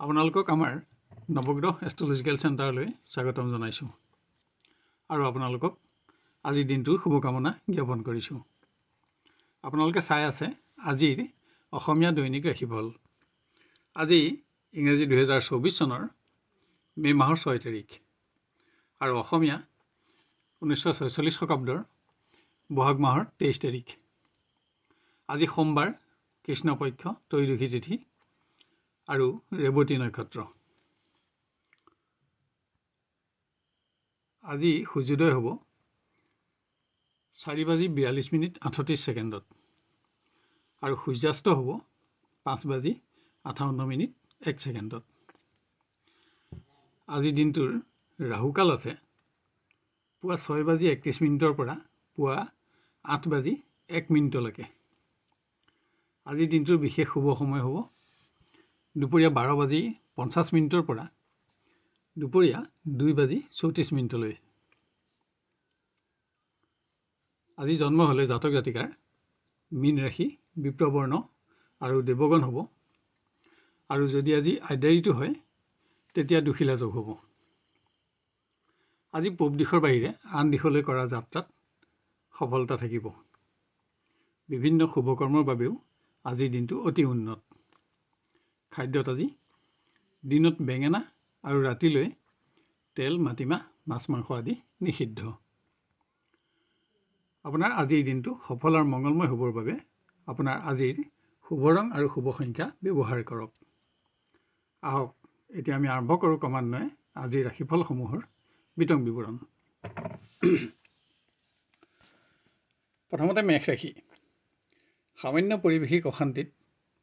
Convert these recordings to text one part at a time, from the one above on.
আপোনালোকক আমাৰ নৱগ্ৰহ এষ্ট্ৰলজিকেল চেণ্টাৰলৈ স্বাগতম জনাইছোঁ আৰু আপোনালোকক আজিৰ দিনটোৰ শুভকামনা জ্ঞাপন কৰিছোঁ। আপোনালোকে চাই আছে আজিৰ অসমীয়া দৈনিক ৰাশিফল। আজি ইংৰাজী 2024 চনৰ মে' মাহৰ 6 তাৰিখ আৰু অসমীয়া 1946 শকাব্দৰ বহাগ মাহৰ 23 তাৰিখ। আজি সোমবাৰ, কৃষ্ণপক্ষ, ত্ৰয়োদশী তিথি আৰু ৰেৱতী নক্ষত্ৰ। আজি সূৰ্যোদয় হ'ব 4:42:38 আৰু সূৰ্যাস্ত হ'ব 5:58:1। আজিৰ দিনটোৰ ৰাহুকাল আছে পুৱা 6:31 পৰা পুৱা 8:01 আজিৰ দিনটোৰ বিশেষ শুভ সময় হ'ব দুপৰীয়া 12:50 পৰা দুপৰীয়া 2:34। আজি জন্ম হ'লে জাতক জাতিকাৰ মীন ৰাশি, বিপ্ৰবৰ্ণ আৰু দেৱগণ হ'ব, আৰু যদি আজি আইদাৰীটো হয় তেতিয়া দুখিলা যোগ হ'ব। আজি পূব দিশৰ বাহিৰে আন দিশলৈ কৰা যাত্ৰাত সফলতা থাকিব। বিভিন্ন শুভকৰ্মৰ বাবেও আজিৰ দিনটো অতি উন্নত। খাদ্যত আজি দিনত বেঙেনা আৰু ৰাতিলৈ তেল, মাটিমাহ, মাছ মাংস আদি নিষিদ্ধ। আপোনাৰ আজিৰ দিনটো সফল আৰু মংগলময় হ'বৰ বাবে আপোনাৰ আজিৰ শুভ ৰং আৰু শুভ সংখ্যা ব্যৱহাৰ কৰক। আহক এতিয়া আমি আৰম্ভ কৰোঁ ক্ৰমান্বয়ে আজিৰ ৰাশিফলসমূহৰ বিতং বিৱৰণ। প্ৰথমতে মেষ ৰাশি। সামান্য পাৰিৱেশিক অশান্তিত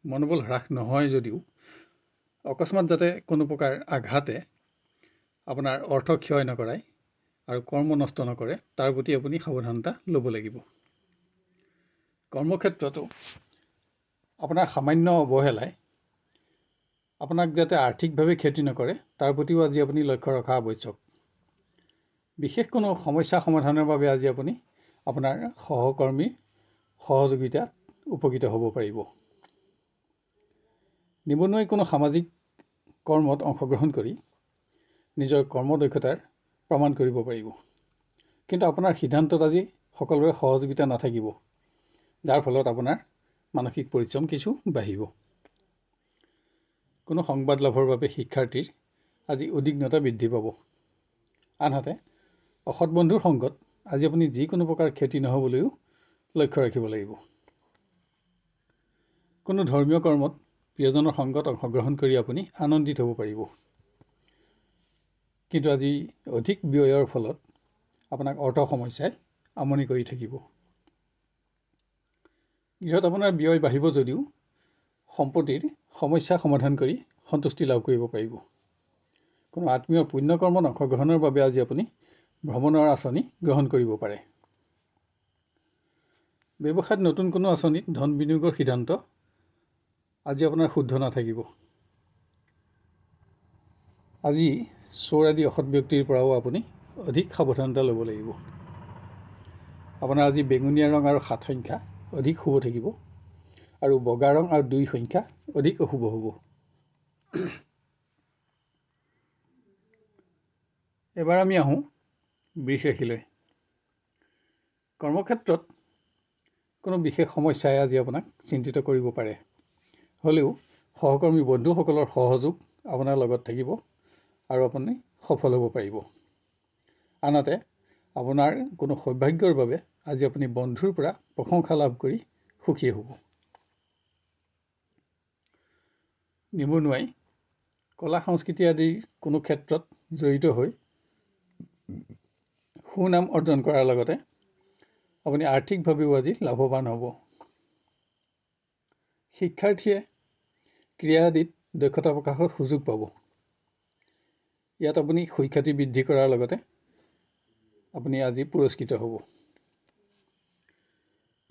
মনোবল হ্ৰাস নহয় যদিও অকস্মাত যাতে কোনো প্ৰকাৰ আঘাতে আপোনাৰ অৰ্থ ক্ষয় নকৰায় আৰু কৰ্ম নষ্ট নকৰে তাৰ প্ৰতি আপুনি সাৱধানতা ল'ব লাগিব। কৰ্মক্ষেত্ৰতো আপোনাৰ সামান্য অৱহেলাই আপোনাক যাতে আৰ্থিকভাৱে ক্ষতি নকৰে তাৰ প্ৰতিও আজি আপুনি লক্ষ্য ৰখা আৱশ্যক। বিশেষ কোনো সমস্যা সমাধানৰ বাবে আজি আপুনি আপোনাৰ সহকৰ্মীৰ সহযোগিতাত উপকৃত হ'ব পাৰিব। নিবনুৱাই কোনো সামাজিক কৰ্মত অংশগ্ৰহণ কৰি নিজৰ কৰ্মদক্ষতাৰ প্ৰমাণ কৰিব পাৰিব, কিন্তু আপোনাৰ সিদ্ধান্তত আজি সকলোৰে সহযোগিতা নাথাকিব, যাৰ ফলত আপোনাৰ মানসিক পৰিশ্ৰম কিছু বাঢ়িব। কোনো সংবাদ লাভৰ বাবে শিক্ষাৰ্থীৰ আজি উদ্বিগ্নতা বৃদ্ধি পাব। আনহাতে অসৎ বন্ধুৰ সংগত আজি আপুনি যিকোনো প্ৰকাৰ ক্ষতি নহ'বলৈও লক্ষ্য ৰাখিব লাগিব। কোনো ধৰ্মীয় কৰ্মত প্ৰিয়জনৰ সংগত অংশগ্ৰহণ কৰি আপুনি আনন্দিত হ'ব পাৰিব, কিন্তু আজি অধিক ব্যয়ৰ ফলত আপোনাক অৰ্থ সমস্যাই আমনি কৰি থাকিব। গৃহত আপোনাৰ ব্যয় বাঢ়িব যদিও সম্পত্তিৰ সমস্যা সমাধান কৰি সন্তুষ্টি লাভ কৰিব পাৰিব। কোনো আত্মীয় পুণ্যকৰ্মত অংশগ্ৰহণৰ বাবে আজি আপুনি ভ্ৰমণৰ আঁচনি গ্ৰহণ কৰিব পাৰে। ব্যৱসায়ত নতুন কোনো আঁচনিত ধন বিনিয়োগৰ সিদ্ধান্ত আজি আপোনাৰ শুদ্ধ নাথাকিব। আজি চোৰ আদি অসৎ ব্যক্তিৰ পৰাও আপুনি অধিক সাৱধানতা ল'ব লাগিব। আপোনাৰ আজি বেঙুনীয়া ৰং আৰু 7 সংখ্যা অধিক শুভ থাকিব, আৰু বগা ৰং আৰু 2 সংখ্যা অধিক অশুভ হ'ব। এবাৰ আমি আহোঁ বৃষ ৰাশিলৈ। কৰ্মক্ষেত্ৰত কোনো বিশেষ সমস্যাই আজি আপোনাক চিন্তিত কৰিব পাৰে, হ'লেও সহকৰ্মী বন্ধুসকলৰ সহযোগ আপোনাৰ লগত থাকিব আৰু আপুনি সফল হ'ব পাৰিব। আনহাতে আপোনাৰ কোনো সৌভাগ্যৰ বাবে আজি আপুনি বন্ধুৰ পৰা প্ৰশংসা লাভ কৰি সুখী হ'ব। নিবনুৱাই কলা সংস্কৃতি আদিৰ কোনো ক্ষেত্ৰত জড়িত হৈ সুনাম অৰ্জন কৰাৰ লগতে আপুনি আৰ্থিকভাৱেও আজি লাভৱান হ'ব। শিক্ষাৰ্থীয়ে ক্ৰীড়া আদিত দক্ষতা প্ৰকাশৰ সুযোগ পাব। ইয়াত আপুনি সুখ্যাতি বৃদ্ধি কৰাৰ লগতে আপুনি আজি পুৰস্কৃত হ'ব।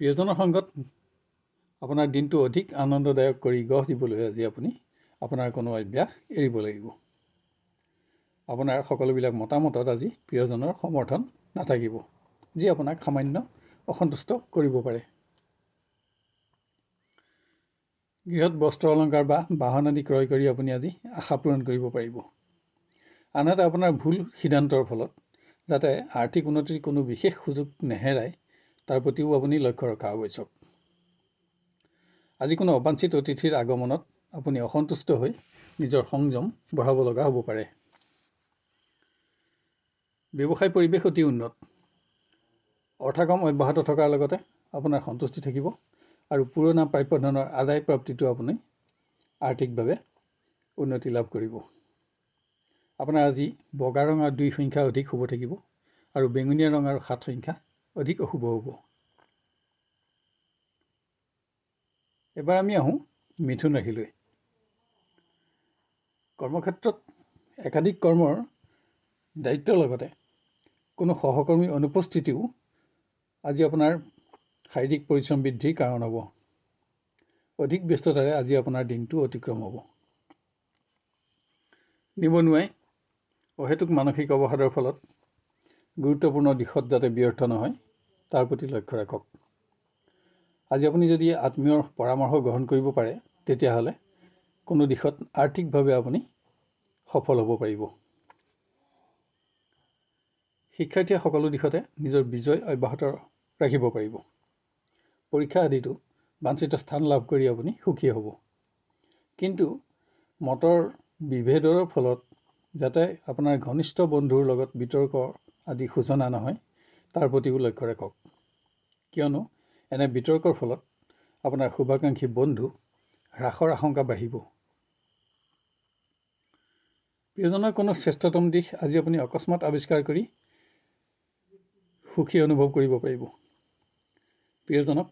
প্ৰিয়জনৰ সংগত আপোনাৰ দিনটো অধিক আনন্দদায়ক কৰি গঢ় দিবলৈ আজি আপুনি আপোনাৰ কোনো অভ্যাস এৰিব লাগিব। আপোনাৰ সকলোবিলাক মতামতত আজি প্ৰিয়জনৰ সমৰ্থন নাথাকিব, যি আপোনাক সামান্য অসন্তুষ্ট কৰিব পাৰে। গৃহত বস্ত্ৰ অলংকাৰ বা বাহন আদি ক্ৰয় কৰি আপুনি আজি আশা পূৰণ কৰিব পাৰিব। আনহাতে আপোনাৰ ভুল সিদ্ধান্তৰ ফলত যাতে আৰ্থিক উন্নতিৰ কোনো বিশেষ সুযোগ নেহেৰায় তাৰ প্ৰতিও আপুনি লক্ষ্য ৰখা আৱশ্যক। আজি কোনো অবাঞ্ছিত অতিথিৰ আগমনত আপুনি অসন্তুষ্ট হৈ নিজৰ সংযম বঢ়াব লগা হ'ব পাৰে। ব্যৱসায় পৰিৱেশ অতি উন্নত। অৰ্থকাম অব্যাহত থকাৰ লগতে আপোনাৰ সন্তুষ্টি থাকিব আৰু পুৰণা প্ৰাপ্য ধনৰ আদায় প্ৰাপ্তিটো আপুনি আৰ্থিকভাৱে উন্নতি লাভ কৰিব। আপোনাৰ আজি বগা ৰং আৰু 2 সংখ্যা অধিক শুভ থাকিব আৰু বেঙুনীয়া ৰং আৰু 7 সংখ্যা অধিক অশুভ হ'ব। এবাৰ আমি আহোঁ মিথুন ৰাশিলৈ। কৰ্মক্ষেত্ৰত একাধিক কৰ্মৰ দায়িত্বৰ লগতে কোনো সহকৰ্মী অনুপস্থিতিও আজি আপোনাৰ শাৰীৰিক পৰিশ্ৰম বৃদ্ধিৰ কাৰণ হ'ব। অধিক ব্যস্ততাৰে আজি আপোনাৰ দিনটো অতিক্ৰম হ'ব। নিবনুৱাই অহেতুক মানসিক অৱসাদৰ ফলত গুৰুত্বপূৰ্ণ দিশত যাতে ব্যৰ্থ নহয় তাৰ প্ৰতি লক্ষ্য ৰাখক। আজি আপুনি যদি আত্মীয়ৰ পৰামৰ্শ গ্ৰহণ কৰিব পাৰে তেতিয়াহ'লে কোনো দিশত আৰ্থিকভাৱে আপুনি সফল হ'ব পাৰিব। শিক্ষাৰ্থীয়ে সকলো দিশতে নিজৰ বিজয় অব্যাহত ৰাখিব পাৰিব। পৰীক্ষা আদিতো বাঞ্ছিত স্থান লাভ কৰি আপুনি সুখী হ'ব। কিন্তু মতৰ বিভেদৰ ফলত যাতে আপোনাৰ ঘনিষ্ঠ বন্ধুৰ লগত বিতৰ্ক আদি সূচনা নহয় তাৰ প্ৰতিও লক্ষ্য ৰাখক। কিয়নো এনে বিতৰ্কৰ ফলত আপোনাৰ শুভাকাংক্ষী বন্ধু হ্ৰাসৰ আশংকা বাঢ়িব। প্ৰিয়জনৰ কোনো শ্ৰেষ্ঠতম দিশ আজি আপুনি অকস্মাত আৱিষ্কাৰ কৰি সুখী অনুভৱ কৰিব পাৰিব। প্ৰিয়জনক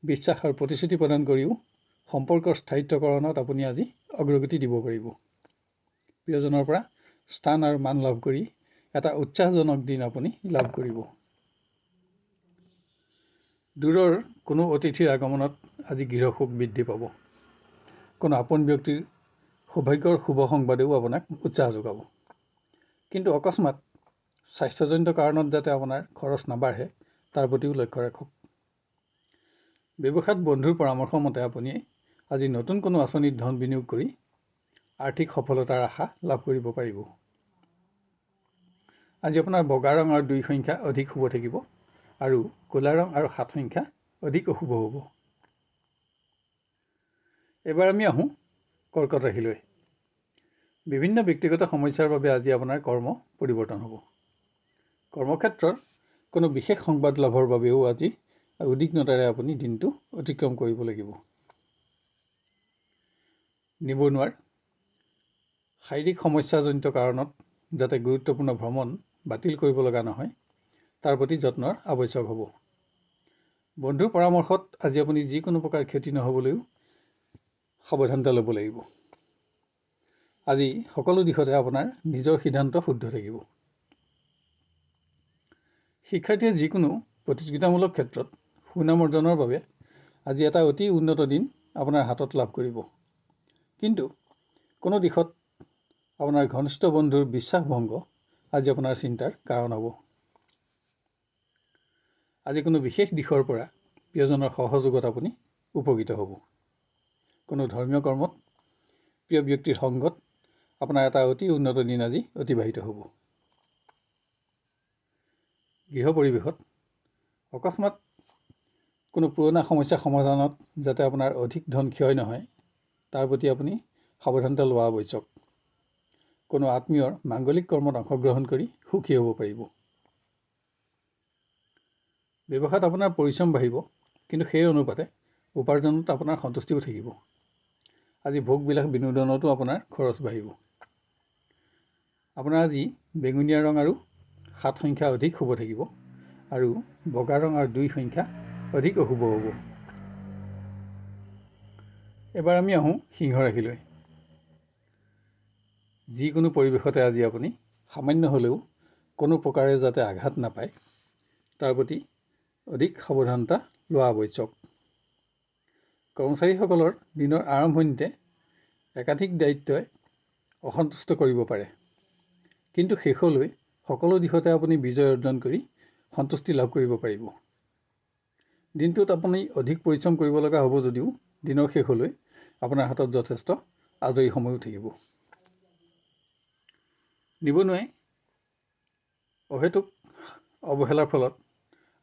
বিশ্বাস আৰু প্ৰতিশ্ৰুতি প্ৰদান কৰিও সম্পৰ্কৰ স্থায়িত্বকৰণত আপুনি আজি অগ্ৰগতি দিব পাৰিব। প্ৰিয়জনৰ পৰা স্থান আৰু মান লাভ কৰি এটা উৎসাহজনক দিন আপুনি লাভ কৰিব। দূৰৰ কোনো অতিথিৰ আগমনত আজি গৃহসুখ বৃদ্ধি পাব। কোনো আপোন ব্যক্তিৰ সৌভাগ্যৰ শুভ সংবাদেও আপোনাক উৎসাহ যোগাব। কিন্তু অকস্মাত স্বাস্থ্যজনিত কাৰণত যাতে আপোনাৰ খৰচ নাবাঢ়ে তাৰ প্ৰতিও লক্ষ্য ৰাখক। ব্যৱসায়ত বন্ধুৰ পৰামৰ্শ মতে আপুনি আজি নতুন কোনো আঁচনিত ধন বিনিয়োগ কৰি আৰ্থিক সফলতাৰ আশা লাভ কৰিব পাৰিব। আজি আপোনাৰ বগা ৰং আৰু 2 সংখ্যা অধিক শুভ থাকিব আৰু ক'লা ৰং আৰু 7 সংখ্যা অধিক অশুভ হ'ব। এবাৰ আমি আহোঁ কৰ্কট ৰাশিলৈ। বিভিন্ন ব্যক্তিগত সমস্যাৰ বাবে আজি আপোনাৰ কৰ্ম পৰিৱৰ্তন হ'ব। কৰ্মক্ষেত্ৰৰ কোনো বিশেষ সংবাদ লাভৰ বাবেও আজি উদ্বিগ্নতাৰে আপুনি দিনটো অতিক্ৰম কৰিব লাগিব। নিবনুৱাৰ শাৰীৰিক সমস্যাজনিত কাৰণত যাতে গুৰুত্বপূৰ্ণ ভ্ৰমণ বাতিল কৰিব লগা নহয় তাৰ প্ৰতি যত্নৰ আৱশ্যক হ'ব। বন্ধুৰ পৰামৰ্শত আজি আপুনি যিকোনো প্ৰকাৰ ক্ষতি নহ'বলৈও সাৱধানতা ল'ব লাগিব। আজি সকলো দিশতে আপোনাৰ নিজৰ সিদ্ধান্ত শুদ্ধ থাকিব। শিক্ষাৰ্থীয়ে যিকোনো প্ৰতিযোগিতামূলক ক্ষেত্ৰত সুনাম অৰ্জনৰ বাবে আজি এটা অতি উন্নত দিন আপোনাৰ হাতত লাভ কৰিব। কিন্তু কোনো দিশত আপোনাৰ ঘনিষ্ঠ বন্ধুৰ বিশ্বাসভংগ আজি আপোনাৰ চিন্তাৰ কাৰণ হ'ব। আজি কোনো বিশেষ দিশৰ পৰা প্ৰিয়জনৰ সহযোগত আপুনি উপকৃত হ'ব। কোনো ধৰ্মীয় কৰ্মত প্ৰিয় ব্যক্তিৰ সংগত আপোনাৰ এটা অতি উন্নত দিন আজি অতিবাহিত হ'ব। গৃহ পৰিৱেশত অকস্মাত কোনো পুৰণা সমস্যা সমাধানত যাতে আপোনাৰ অধিক ধন ক্ষয় নহয় তাৰ প্ৰতি আপুনি সাৱধানতা লোৱা আৱশ্যক। কোনো আত্মীয়ৰ মাংগলিক কৰ্মত অংশগ্ৰহণ কৰি সুখী হ'ব পাৰিব। ব্যৱসায়ত আপোনাৰ পৰিশ্ৰম বাঢ়িব, কিন্তু সেই অনুপাতে উপাৰ্জনত আপোনাৰ সন্তুষ্টিও থাকিব। আজি ভোগবিলাক বিনোদনতো আপোনাৰ খৰচ বাঢ়িব। আপোনাৰ আজি বেঙুনীয়া ৰং আৰু 7 সংখ্যা অধিক শুভ থাকিব আৰু বগা ৰং আৰু 2 সংখ্যা অধিক অশুভ হ'ব। এবাৰ আমি আহোঁ সিংহ ৰাশিলৈ। যিকোনো পৰিৱেশতে আজি আপুনি সামান্য হ'লেও কোনো প্ৰকাৰে যাতে আঘাত নাপায় তাৰ প্ৰতি অধিক সাৱধানতা লোৱা আৱশ্যক। কৰ্মচাৰীসকলৰ দিনৰ আৰম্ভণিতে একাধিক দায়িত্বই অসন্তুষ্ট কৰিব পাৰে, কিন্তু শেষলৈ সকলো দিশতে আপুনি বিজয় অৰ্জন কৰি সন্তুষ্টি লাভ কৰিব পাৰিব। দিনটোত আপুনি অধিক পৰিশ্ৰম কৰিব লগা হ'ব যদিও দিনৰ শেষলৈ আপোনাৰ হাতত যথেষ্ট আজৰি সময়ো থাকিব। নিবনুৱাই অহেতুক অৱহেলাৰ ফলত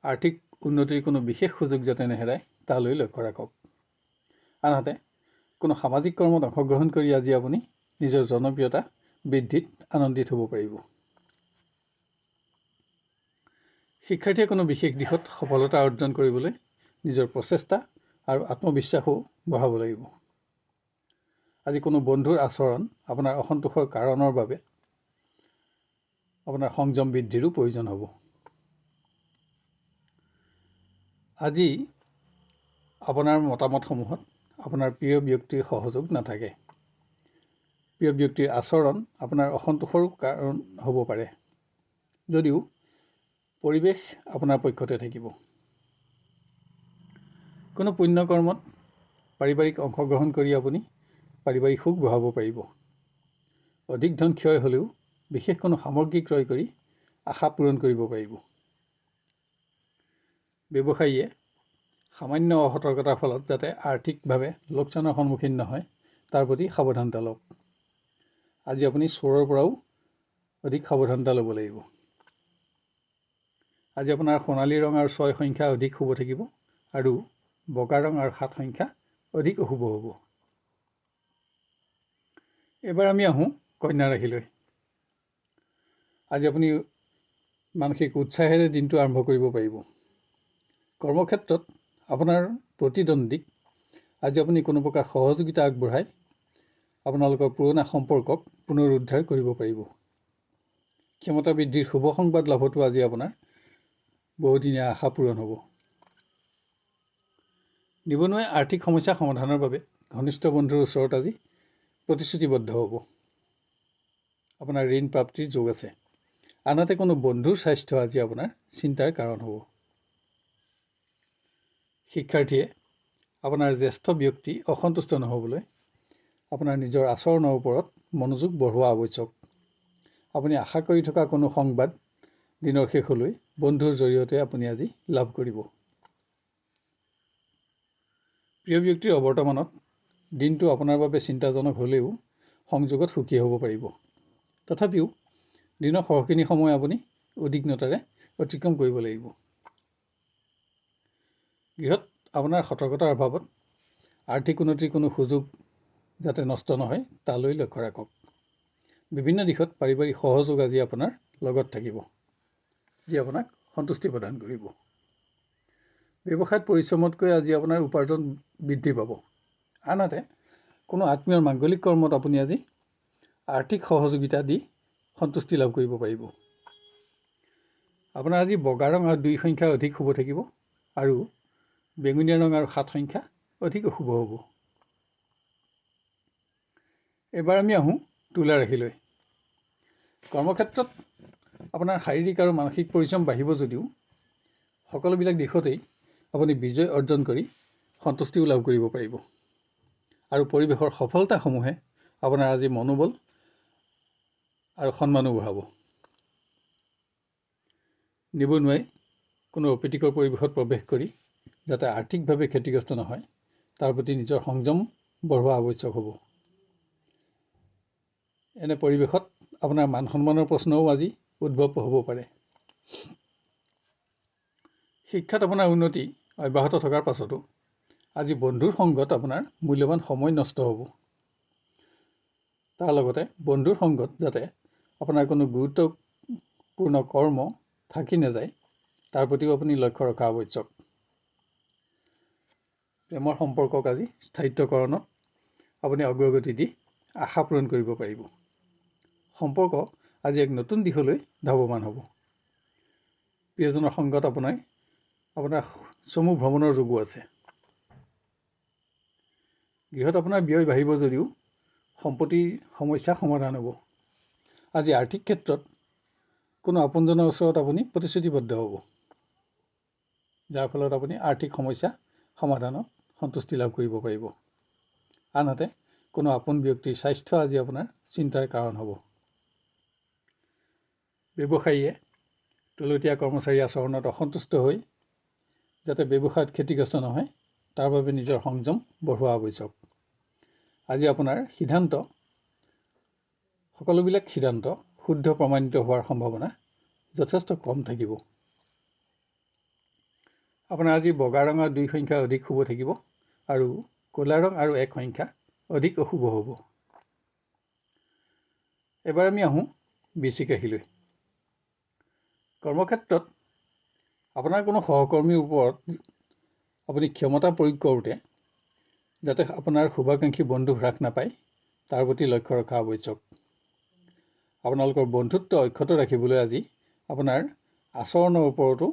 আৰ্থিক উন্নতিৰ কোনো বিশেষ সুযোগ যাতে নেহেৰায় তালৈ লক্ষ্য ৰাখক। আনহাতে কোনো সামাজিক কৰ্মত অংশগ্ৰহণ কৰি আজি আপুনি নিজৰ জনপ্ৰিয়তা বৃদ্ধিত আনন্দিত হ'ব পাৰিব। শিক্ষাৰ্থীয়ে কোনো বিশেষ দিশত সফলতা অৰ্জন কৰিবলৈ নিজৰ প্ৰচেষ্টা আৰু আত্মবিশ্বাসো বঢ়াব লাগিব। আজি কোনো বন্ধুৰ আচৰণ আপোনাৰ অসন্তোষৰ কাৰণৰ বাবে আপোনাৰ সংযম বৃদ্ধিৰো প্ৰয়োজন হ'ব। আজি আপোনাৰ মতামতসমূহত আপোনাৰ প্ৰিয় ব্যক্তিৰ সহযোগ নাথাকে। প্ৰিয় ব্যক্তিৰ আচৰণ আপোনাৰ অসন্তোষৰো কাৰণ হ'ব পাৰে, যদিও পৰিৱেশ আপোনাৰ পক্ষতে থাকিব। কোনো পুণ্য কৰ্মত পাৰিবাৰিক অংশগ্ৰহণ কৰি আপুনি পাৰিবাৰিক সুখ বঢ়াব পাৰিব। অধিক ধন ক্ষয় হ'লেও বিশেষ কোনো সামগ্ৰী ক্ৰয় কৰি আশা পূৰণ কৰিব পাৰিব। ব্যৱসায়ীয়ে সামান্য অসতৰ্কতাৰ ফলত যাতে আৰ্থিকভাৱে লোকচানৰ সন্মুখীন নহয় তাৰ প্ৰতি সাৱধানতা লওক। আজি আপুনি চোৰৰ পৰাও অধিক সাৱধানতা ল'ব লাগিব। আজি আপোনাৰ সোণালী ৰং আৰু 6 সংখ্যা অধিক শুভ থাকিব আৰু বগা ৰং আৰু 7 সংখ্যা অধিক অশুভ হ'ব। এবাৰ আমি আহোঁ কন্যা ৰাশিলৈ। আজি আপুনি মানসিক উৎসাহেৰে দিনটো আৰম্ভ কৰিব পাৰিব। কৰ্মক্ষেত্ৰত আপোনাৰ প্ৰতিদ্বন্দ্বীক আজি আপুনি কোনো প্ৰকাৰ সহযোগিতা আগবঢ়াই আপোনালোকৰ পুৰণা সম্পৰ্কক পুনৰুদ্ধাৰ কৰিব পাৰিব। ক্ষমতা বৃদ্ধিৰ শুভ সংবাদ লাভতো আজি আপোনাৰ বহুদিনীয়া আশা পূৰণ হ'ব। নিবনুৱাই আৰ্থিক সমস্যা সমাধানৰ বাবে ঘনিষ্ঠ বন্ধুৰ ওচৰত আজি প্ৰতিশ্ৰুতিবদ্ধ হ'ব। আপোনাৰ ঋণ প্ৰাপ্তিৰ যোগ আছে। আনহাতে কোনো বন্ধুৰ স্বাস্থ্য আজি আপোনাৰ চিন্তাৰ কাৰণ হ'ব। শিক্ষাৰ্থীয়ে আপোনাৰ জ্যেষ্ঠ ব্যক্তি অসন্তুষ্ট নহ'বলৈ আপোনাৰ নিজৰ আচৰণৰ ওপৰত মনোযোগ বঢ়োৱা আৱশ্যক। আপুনি আশা কৰি থকা কোনো সংবাদ দিনৰ শেষলৈ বন্ধুৰ জৰিয়তে আপুনি আজি লাভ কৰিব। প্ৰিয় ব্যক্তিৰ অৱৰ্তমানত দিনটো আপোনাৰ বাবে চিন্তাজনক হ'লেও সংযোগত সুখী হ'ব পাৰিব। তথাপিও দিনৰ সৰহখিনি সময় আপুনি উদ্বিগ্নতাৰে অতিক্ৰম কৰিব লাগিব। গৃহত আপোনাৰ সতৰ্কতাৰ অভাৱত আৰ্থিক উন্নতিৰ কোনো সুযোগ যাতে নষ্ট নহয় তালৈ লক্ষ্য ৰাখক। বিভিন্ন দিশত পাৰিবাৰিক সহযোগ আজি আপোনাৰ লগত থাকিব, যি আপোনাক সন্তুষ্টি প্ৰদান কৰিব। ব্যৱসায়ত পৰিশ্ৰমতকৈ আজি আপোনাৰ উপাৰ্জন বৃদ্ধি পাব। আনহাতে কোনো আত্মীয়ৰ মাংগলিক কৰ্মত আপুনি আজি আৰ্থিক সহযোগিতা দি সন্তুষ্টি লাভ কৰিব পাৰিব। আপোনাৰ আজি বগা ৰং আৰু 2 সংখ্যা অধিক শুভ থাকিব আৰু বেঙুনীয়া ৰং আৰু 7 সংখ্যা অধিক অশুভ হ'ব। এবাৰ আমি আহোঁ তুলা ৰাশিলৈ। কৰ্মক্ষেত্ৰত আপোনাৰ শাৰীৰিক আৰু মানসিক পৰিশ্ৰম বাঢ়িব যদিও সকলোবিলাক দিশতেই আপুনি বিজয় অৰ্জন কৰি সন্তুষ্টিও লাভ কৰিব পাৰিব। আৰু পৰিৱেশৰ সফলতাসমূহে আপোনাৰ আজি মনোবল আৰু সন্মানো বঢ়াব। নিবনুৱাই কোনো অপ্ৰীতিকৰ পৰিৱেশত প্ৰৱেশ কৰি যাতে আৰ্থিকভাৱে ক্ষতিগ্ৰস্ত নহয় তাৰ প্ৰতি নিজৰ সংযম বঢ়োৱা আৱশ্যক হ'ব। এনে পৰিৱেশত আপোনাৰ মান সন্মানৰ প্ৰশ্নও আজি উদ্ভৱ হ'ব পাৰে। শিক্ষাত আপোনাৰ উন্নতি অব্যাহত থকাৰ পাছতো আজি বন্ধুৰ সংগত আপোনাৰ মূল্যৱান সময় নষ্ট হ'ব। তাৰ লগতে বন্ধুৰ সংগত যাতে আপোনাৰ কোনো গুৰুত্বপূৰ্ণ কৰ্ম থাকি নাযায় তাৰ প্ৰতিও আপুনি লক্ষ্য ৰখা আৱশ্যক। প্ৰেমৰ সম্পৰ্কক আজি স্থায়িত্বকৰণত আপুনি অগ্ৰগতি দি আশা পূৰণ কৰিব পাৰিব। সম্পৰ্ক আজি এক নতুন দিশলৈ ধাৱমান হ'ব। প্ৰিয়জনৰ সংগত আপোনাৰ চমু ভ্ৰমণৰ যোগো আছে। গৃহত আপোনাৰ ব্যয় বাঢ়িব যদিও সম্পত্তিৰ সমস্যা সমাধান হ'ব। আজি আৰ্থিক ক্ষেত্ৰত কোনো আপোনজনৰ ওচৰত আপুনি প্ৰতিশ্ৰুতিবদ্ধ হ'ব, যাৰ ফলত আপুনি আৰ্থিক সমস্যা সমাধানত সন্তুষ্টি লাভ কৰিব পাৰিব। আনহাতে কোনো আপোন ব্যক্তিৰ স্বাস্থ্য আজি আপোনাৰ চিন্তাৰ কাৰণ হ'ব। ব্যৱসায়ীয়ে তলতীয়া কৰ্মচাৰী আচৰণত অসন্তুষ্ট হৈ যাতে ব্যৱসায়ত ক্ষতিগ্ৰস্ত নহয় তাৰ বাবে নিজৰ সংযম বঢ়োৱা আৱশ্যক। আজি আপোনাৰ সিদ্ধান্ত সকলোবিলাক সিদ্ধান্ত শুদ্ধ প্ৰমাণিত হোৱাৰ সম্ভাৱনা যথেষ্ট কম থাকিব। আপোনাৰ আজি বগা ৰং আৰু 2 সংখ্যা অধিক শুভ থাকিব আৰু ক'লা ৰং আৰু 1 সংখ্যা অধিক অশুভ হ'ব। এবাৰ আমি আহোঁ বৃশ্চিক ৰাশিলৈ। কৰ্মক্ষেত্ৰত আপোনাৰ কোনো সহকৰ্মীৰ ওপৰত আপুনি ক্ষমতা প্ৰয়োগ কৰোঁতে যাতে আপোনাৰ শুভাকাংক্ষী বন্ধু হ্ৰাস নাপায় তাৰ প্ৰতি লক্ষ্য ৰখা আৱশ্যক। আপোনালোকৰ বন্ধুত্ব অক্ষত ৰাখিবলৈ আজি আপোনাৰ আচৰণৰ ওপৰতো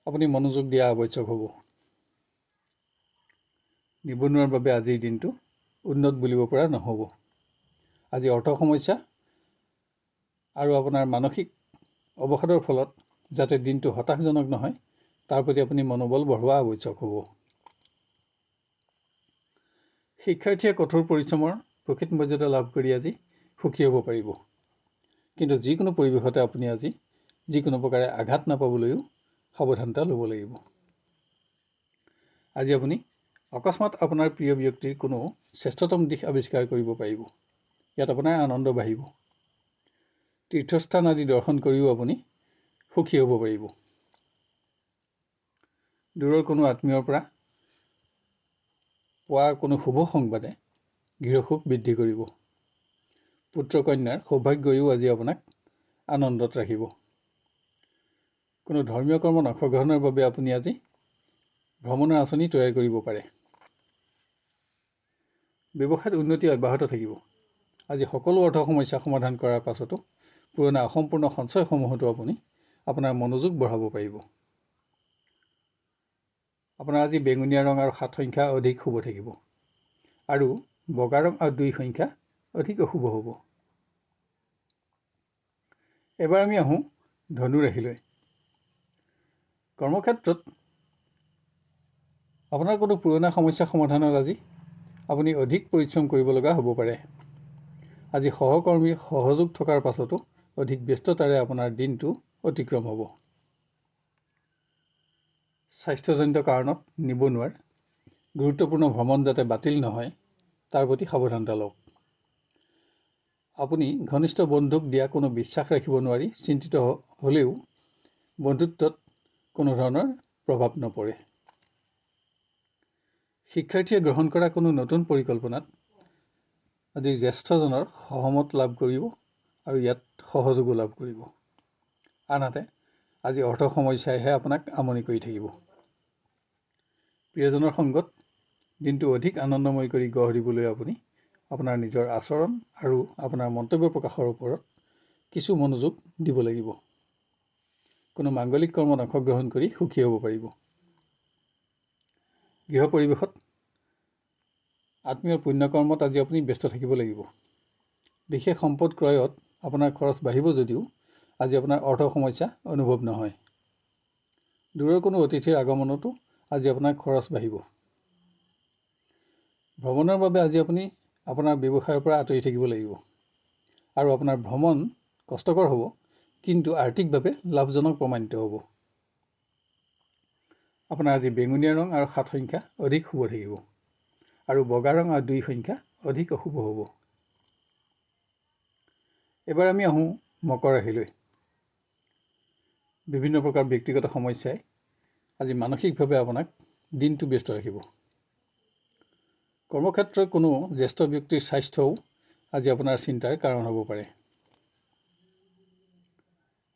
আপুনি মনোযোগ দিয়া আৱশ্যক হ'ব। নিবনুৱাৰ বাবে আজিৰ দিনটো উন্নত বুলিব পৰা নহ'ব। আজি অৰ্থ সমস্যা আৰু আপোনাৰ মানসিক অৱসাদৰ ফলত যাতে দিনটো হতাশজনক নহয় তাৰ প্ৰতি আপুনি মনোবল বঢ়োৱা আৱশ্যক হ'ব। শিক্ষাৰ্থীয়ে কঠোৰ পৰিশ্ৰমৰ প্ৰকৃত মৰ্যাদা লাভ কৰি আজি সুখী হ'ব পাৰিব। কিন্তু যিকোনো পৰিৱেশতে আপুনি আজি যিকোনো প্ৰকাৰে আঘাত নাপাবলৈও সাৱধানতা ল'ব লাগিব। আজি আপুনি অকস্মাত আপোনাৰ প্ৰিয় ব্যক্তিৰ কোনো শ্ৰেষ্ঠতম দিশ আৱিষ্কাৰ কৰিব পাৰিব। ইয়াত আপোনাৰ আনন্দ বাঢ়িব। তীৰ্থস্থান আদি দৰ্শন কৰিও আপুনি সুখী হ'ব পাৰিব। দূৰৰ কোনো আত্মীয়ৰ পৰা পোৱা কোনো শুভ সংবাদে গৃহসুখ বৃদ্ধি কৰিব। পুত্ৰ কন্যাৰ সৌভাগ্যও আজি আপোনাক আনন্দত ৰাখিব। কোনো ধৰ্মীয় কৰ্মত অংশগ্ৰহণৰ বাবে আপুনি আজি ভ্ৰমণৰ আঁচনি তৈয়াৰ কৰিব পাৰে। ব্যৱসায়ত উন্নতি অব্যাহত থাকিব। আজি সকলো অৰ্থ সমস্যা সমাধান কৰাৰ পাছতো পুৰণা অসম্পূৰ্ণ সঞ্চয়সমূহতো আপুনি আপোনাৰ মনোযোগ বঢ়াব পাৰিব। আপোনাৰ আজি বেঙুনীয়া ৰং আৰু 7 সংখ্যা অধিক শুভ থাকিব আৰু বগা ৰং আৰু 2 সংখ্যা অধিক অশুভ হ'ব। এবাৰ আমি আহোঁ ধনু ৰাশিলৈ। কৰ্মক্ষেত্ৰত আপোনাৰ কোনো পুৰণা সমস্যা সমাধানত আজি আপুনি অধিক পৰিশ্ৰম কৰিব লগা হ'ব পাৰে। আজি সহকৰ্মীৰ সহযোগ থকাৰ পাছতো অধিক ব্যস্ততাৰে আপোনাৰ দিনটো অতিক্ৰম হ'ব। স্বাস্থ্যজনিত কাৰণত নিবনুৱাৰ গুৰুত্বপূৰ্ণ ভ্ৰমণ যাতে বাতিল নহয় তাৰ প্ৰতি সাৱধানতা লওক। আপুনি ঘনিষ্ঠ বন্ধুক দিয়া কোনো বিশ্বাস ৰাখিব নোৱাৰি চিন্তিত হ'লেও বন্ধুত্বত কোনো ধৰণৰ প্ৰভাৱ নপৰে। শিক্ষাৰ্থীয়ে গ্ৰহণ কৰা কোনো নতুন পৰিকল্পনাত আজি জ্যেষ্ঠজনৰ সহমত লাভ কৰিব আৰু ইয়াত সহযোগো লাভ কৰিব। আনহাতে আজি অৰ্থ সমস্যাইহে আপোনাক আমনি কৰি থাকিব। প্ৰিয়জনৰ সংগত দিনটো অধিক আনন্দময় কৰি গঢ় দিবলৈ আপুনি আপোনাৰ নিজৰ আচৰণ আৰু আপোনাৰ মন্তব্য প্ৰকাশৰ ওপৰত কিছু মনোযোগ দিব লাগিব। কোনো মাংগলিক কৰ্মত অংশগ্ৰহণ কৰি সুখী হ'ব পাৰিব। গৃহ পৰিৱেশত আত্মীয় পুণ্যকৰ্মত আজি আপুনি ব্যস্ত থাকিব লাগিব। বিশেষ সম্পদ ক্ৰয়ত আপোনাৰ খৰচ বাঢ়িব যদিও আজি আপোনাৰ অৰ্থ সমস্যা অনুভৱ নহয়। দূৰৰ কোনো অতিথিৰ আগমনতো আজি আপোনাৰ খৰচ বাঢ়িব। ভ্ৰমণৰ বাবে আজি আপুনি আপোনাৰ ব্যৱসায়ৰ পৰা আঁতৰি থাকিব লাগিব আৰু আপোনাৰ ভ্ৰমণ কষ্টকৰ হ'ব কিন্তু আৰ্থিকভাৱে লাভজনক প্ৰমাণিত হ'ব। আপোনাৰ আজি বেঙুনীয়া ৰং আৰু 7 সংখ্যা অধিক শুভ থাকিব আৰু বগা ৰং আৰু 2 সংখ্যা অধিক অশুভ হ'ব। এবাৰ আমি আহোঁ মকৰ ৰাশিলৈ। বিভিন্ন প্ৰকাৰ ব্যক্তিগত সমস্যাই আজি মানসিকভাৱে আপোনাক দিনটো ব্যস্ত ৰাখিব। কৰ্মক্ষেত্ৰৰ কোনো জ্যেষ্ঠ ব্যক্তিৰ স্বাস্থ্যও আজি আপোনাৰ চিন্তাৰ কাৰণ হ'ব পাৰে।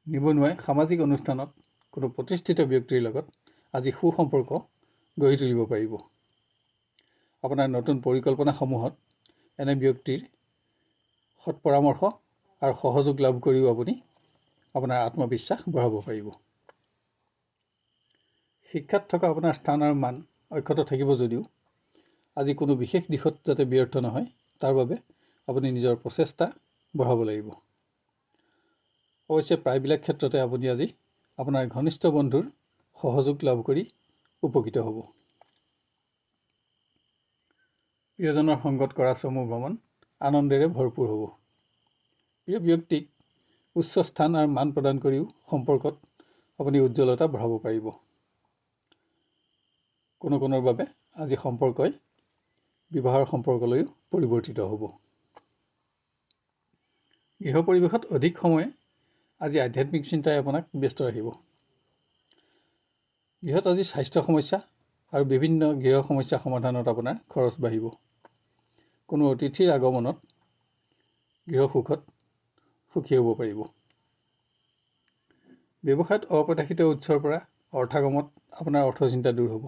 নিবনুৱাই সামাজিক অনুষ্ঠানত কোনো প্ৰতিষ্ঠিত ব্যক্তিৰ লগত আজি সুসম্পৰ্ক গঢ়ি তুলিব পাৰিব। আপোনাৰ নতুন পৰিকল্পনাসমূহত এনে ব্যক্তিৰ সৎ পৰামৰ্শ আৰু সহযোগ লাভ কৰিও আপুনি আপোনাৰ আত্মবিশ্বাস বঢ়াব পাৰিব। শিক্ষাত থকা আপোনাৰ স্থান আৰু মান অক্ষত থাকিব যদিও আজি কোনো বিশেষ দিশত যাতে ব্যৰ্থ নহয় তাৰ বাবে আপুনি নিজৰ প্ৰচেষ্টা বঢ়াব লাগিব। অৱশ্যে প্ৰায়বিলাক ক্ষেত্ৰতে আপুনি আজি আপোনাৰ ঘনিষ্ঠ বন্ধুৰ সহযোগ লাভ কৰি উপকৃত হ'ব। প্ৰিয়জনৰ সংগত কৰা চমু ভ্ৰমণ আনন্দেৰে ভৰপূৰ হ'ব। প্ৰিয় ব্যক্তিক উচ্চ স্থান আৰু মান প্ৰদান কৰিও সম্পৰ্কত আপুনি উজ্জ্বলতা বঢ়াব পাৰিব। কোনোৰ বাবে আজি সম্পৰ্কই বিবাহৰ সম্পৰ্কলৈ পৰিৱৰ্তিত হ'ব। গৃহ পৰিৱেশত অধিক সময় আজি আধ্যাত্মিক চিন্তাই আপোনাক ব্যস্ত ৰাখিব। গৃহত আজি স্বাস্থ্য সমস্যা আৰু বিভিন্ন গৃহ সমস্যা সমাধানত আপোনাৰ খৰচ বাঢ়িব। কোনো অতিথিৰ আগমনত গৃহ সুখত সুখী হ'ব পাৰিব। ব্যৱসায়ত অপ্ৰত্যাশিত উৎসৰ পৰা অৰ্থাগমত আপোনাৰ অৰ্থচিন্তা দূৰ হ'ব।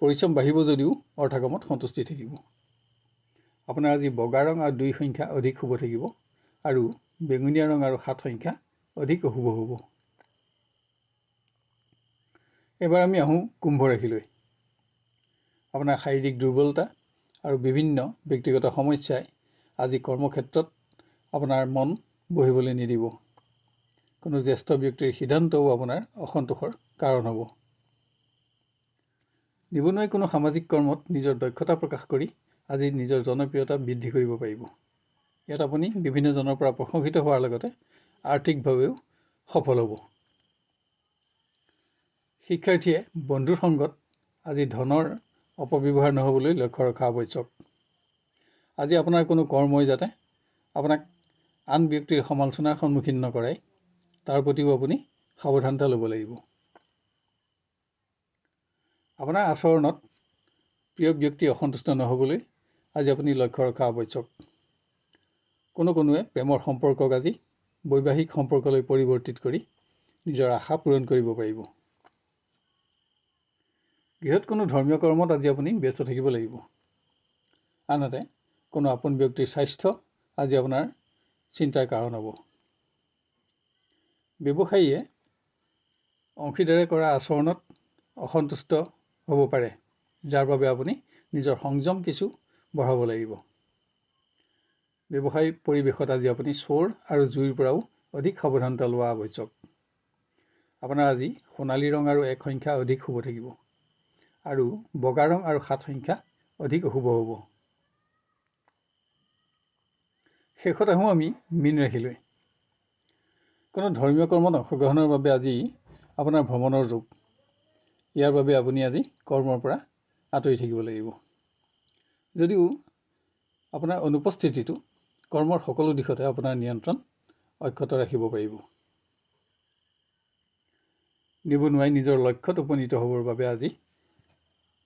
পৰিশ্ৰম বাঢ়িব যদিও অৰ্থাগমত সন্তুষ্টি থাকিব। আপোনাৰ আজি বগা ৰং আৰু 2 সংখ্যা অধিক শুভ থাকিব আৰু বেঙুনীয়া ৰং আৰু 7 সংখ্যা অধিক অশুভ হ'ব। এবাৰ আমি আহোঁ কুম্ভ ৰাশিলৈ। আপোনাৰ শাৰীৰিক দুৰ্বলতা আৰু বিভিন্ন ব্যক্তিগত সমস্যাই আজি কৰ্মক্ষেত্ৰত আপোনাৰ মন বহিবলৈ নিদিব। কোনো জ্যেষ্ঠ ব্যক্তিৰ সিদ্ধান্তও আপোনাৰ অসন্তোষৰ কাৰণ হ'ব। নিবনুৱাই কোনো সামাজিক কৰ্মত নিজৰ দক্ষতা প্ৰকাশ কৰি আজি নিজৰ জনপ্ৰিয়তা বৃদ্ধি কৰিব পাৰিব। ইয়াত আপুনি বিভিন্নজনৰ পৰা প্ৰশংসিত হোৱাৰ লগতে আৰ্থিকভাৱেও সফল হ'ব। শিক্ষাৰ্থীয়ে বন্ধুৰ সংগত আজি ধনৰ অপব্যৱহাৰ নহ'বলৈ লক্ষ্য ৰখা আৱশ্যক। আজি আপোনাৰ কোনো কৰ্মই যাতে আপোনাক আন ব্যক্তিৰ সমালোচনাৰ সন্মুখীন নকৰাই তাৰ প্ৰতিও আপুনি সাৱধানতা ল'ব লাগিব। আপোনাৰ আচৰণত প্ৰিয় ব্যক্তি অসন্তুষ্ট নহ'বলৈ আজি আপুনি লক্ষ্য ৰখা আৱশ্যক। কোনোৱে প্ৰেমৰ সম্পৰ্কক আজি বৈবাহিক সম্পৰ্কলৈ পৰিৱৰ্তিত কৰি নিজৰ আশা পূৰণ কৰিব পাৰিব। গৃহত কোনো ধৰ্মীয় কৰ্মত আজি আপুনি ব্যস্ত থাকিব লাগিব। আনহাতে কোনো আপোন ব্যক্তিৰ স্বাস্থ্য আজি আপোনাৰ চিন্তাৰ কাৰণ হ'ব। ব্যৱসায়ীয়ে অংশীদাৰে কৰা আচৰণত অসন্তুষ্ট হ'ব পাৰে, যাৰ বাবে আপুনি নিজৰ সংযম কিছু বঢ়াব লাগিব। ব্যৱসায়িক পৰিৱেশত আজি আপুনি চোৰ আৰু জুইৰ পৰাও অধিক সাৱধানতা লোৱা আৱশ্যক। আপোনাৰ আজি সোণালী ৰং আৰু 1 সংখ্যা অধিক শুভ থাকিব আৰু বগা ৰং আৰু 7 সংখ্যা অধিক অশুভ হ'ব। শেষত আহোঁ আমি মীন ৰাশিলৈ। কোনো ধৰ্মীয় কৰ্মত অংশগ্ৰহণৰ বাবে আজি আপোনাৰ ভ্ৰমণৰ যোগ। ইয়াৰ বাবে আপুনি আজি কৰ্মৰ পৰা আঁতৰি থাকিব লাগিব। যদিও আপোনাৰ অনুপস্থিতিটো কৰ্মৰ সকলো দিশতে আপোনাৰ নিয়ন্ত্ৰণ অক্ষত ৰাখিব পাৰিব। নিবনুৱাই নিজৰ লক্ষ্যত উপনীত হ'বৰ বাবে আজি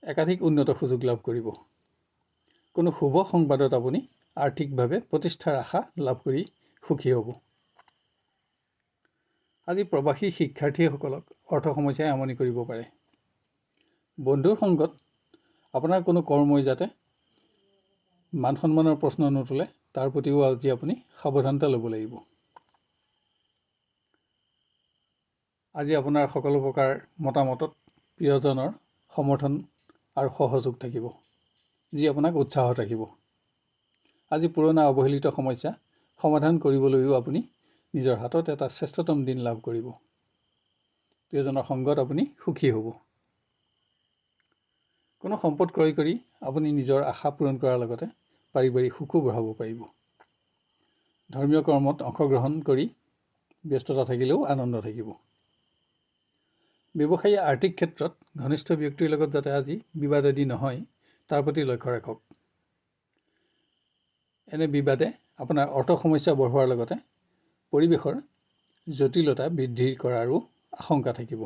একাধিক উন্নত সুযোগ লাভ কৰিব। কোনো শুভ সংবাদত আপুনি আৰ্থিকভাৱে প্ৰতিষ্ঠাৰ আশা লাভ কৰি সুখী হ'ব। আজি প্ৰবাসী শিক্ষাৰ্থীসকলক অৰ্থ সমস্যাই আমনি কৰিব পাৰে। বন্ধুৰ সংগত আপোনাৰ কোনো কৰ্মই যাতে মান সন্মানৰ প্ৰশ্ন নুতুলে তাৰ প্ৰতিও আজি আপুনি সাৱধানতা ল'ব লাগিব। আজি আপোনাৰ সকলো প্ৰকাৰ মতামতত প্ৰিয়জনৰ সমৰ্থন আৰু সহযোগ থাকিব, যি আপোনাক উৎসাহত ৰাখিব। আজি পুৰণা অৱহেলিত সমস্যা সমাধান কৰিবলৈও আপুনি নিজৰ হাতত এটা শ্ৰেষ্ঠতম দিন লাভ কৰিব। প্ৰিয়জনৰ সংগত আপুনি সুখী হ'ব। কোনো সম্পদ ক্ৰয় কৰি আপুনি নিজৰ আশা পূৰণ কৰাৰ লগতে পাৰিবাৰিক সুখো বঢ়াব পাৰিব। ধৰ্মীয় কৰ্মত অংশগ্ৰহণ কৰি ব্যস্ততা থাকিলেও আনন্দ থাকিব। ব্যৱসায়ী আৰ্থিক ক্ষেত্ৰত ঘনিষ্ঠ ব্যক্তিৰ লগত যাতে আজি বিবাদ আদি নহয় তাৰ প্ৰতি লক্ষ্য ৰাখক। এনে বিবাদে আপোনাৰ অৰ্থ সমস্যা বঢ়োৱাৰ লগতে পৰিৱেশৰ জটিলতা বৃদ্ধি কৰাৰো আশংকা থাকিব।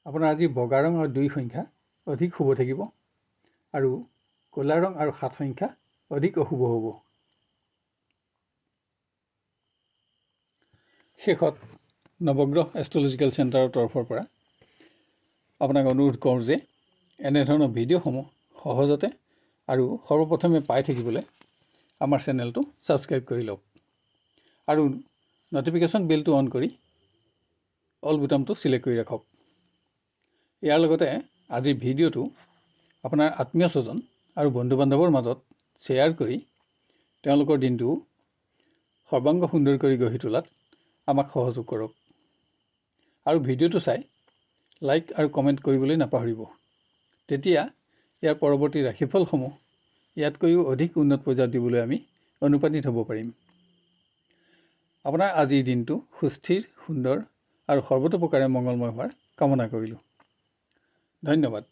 আপোনাৰ আজি বগা ৰং আৰু 2 সংখ্যা অধিক শুভ থাকিব আৰু ক'লা ৰং আৰু 7 সংখ্যা অধিক অশুভ হ'ব। শেষত নৱগ্ৰহ এষ্ট্ৰলজিকেল চেণ্টাৰৰ তৰফৰ পৰা আপোনাক অনুৰোধ কৰোঁ যে এনেধৰণৰ ভিডিঅ'সমূহ সহজতে আৰু সৰ্বপ্ৰথমে পাই থাকিবলৈ আমাৰ চেনেলটো ছাবস্ক্ৰাইব কৰি লওক আৰু নটিফিকেশ্যন বেলটো অন কৰি অল বুটামটো চিলেক্ট কৰি ৰাখক। ইয়াৰ লগতে আজিৰ ভিডিঅ'টো আপোনাৰ আত্মীয় স্বজন আৰু বন্ধু বান্ধৱৰ মাজত শ্বেয়াৰ কৰি তেওঁলোকৰ দিনটো সৰ্বাংগ সুন্দৰ কৰি গঢ়ি তোলাত আমাক সহযোগ কৰক আৰু ভিডিঅ'টো চাই লাইক আৰু কমেণ্ট কৰিবলৈ নাপাহৰিব। তেতিয়া ইয়াৰ পৰৱৰ্তী ৰাশিফলসমূহ ইয়াতকৈও অধিক উন্নত পৰ্যায়ত দিবলৈ আমি অনুপ্ৰাণিত হ'ব পাৰিম। আপোনাৰ আজিৰ দিনটো সুস্থিৰ, সুন্দৰ আৰু সৰ্বতোপ্ৰকাৰে মংগলময় হোৱাৰ কামনা কৰিলোঁ। ধন্যবাদ।